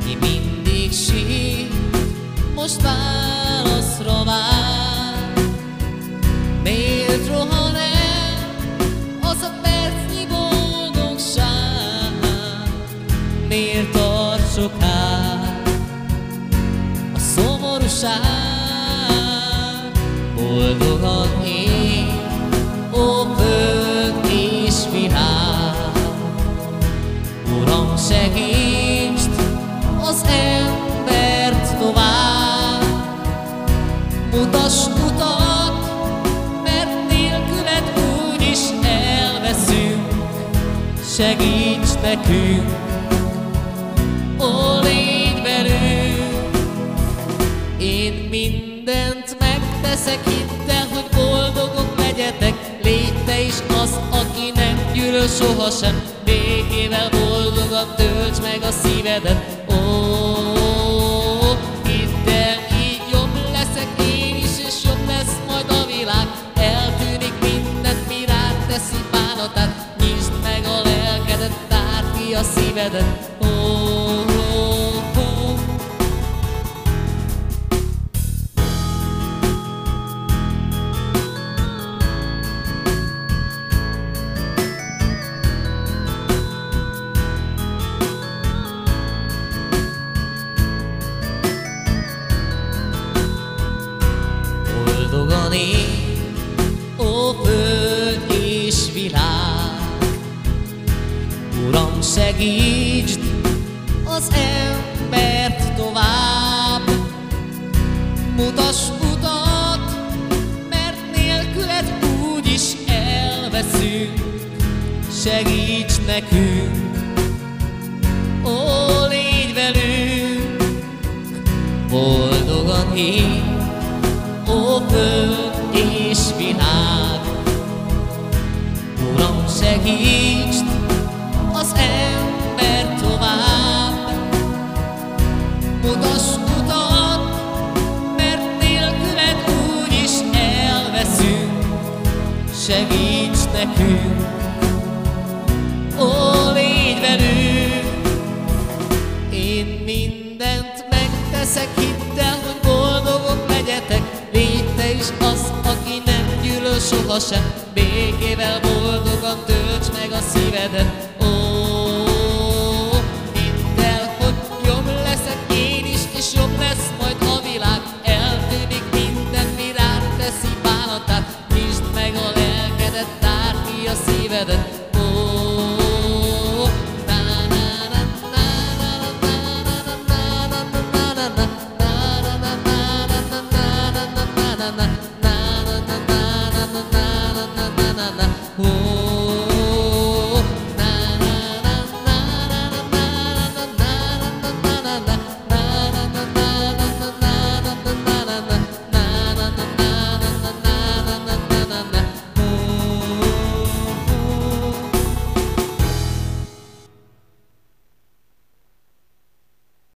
ki mindig sír, most válaszra vár. Miért rohan el az a percnyi boldogság? Miért tart soká a szomorúság? Boldogan él, ó föld és világ. Uram, segítsd az embert tovább, mutass utat, mert nélküled úgyis elveszünk. Segíts nekünk, ó, légy velünk. Én mindent megteszek, hidd el, hogy boldogok legyetek. Légy te is az, aki nem gyűlöl sohasem. Békével boldogan töltsd meg a szívedet. Ó, hidd el, így jobb leszek én is, és jobb lesz majd a világ. Eltűnik mindent, mi rád teszi bánatát. Nyisd meg a lelkedet, tárd ki a szívedet. Ó, boldogan él, ó föld és világ. Uram, segítsd az embert tovább, mutass utat, mert nélküled úgyis elveszünk. Segíts nekünk, ó, légy velünk. Boldogan él, ó föld és világ. Uram, segítsd az ember tovább, mutass utat, mert nélküled úgyis elveszünk. Segíts nekünk, ó, légy velünk. Én mindent megteszek, hidd el, hogy boldogok legyetek. Légy te is az, aki nem gyűlöl sohasem. Békével boldogan töltsd meg a szívedet.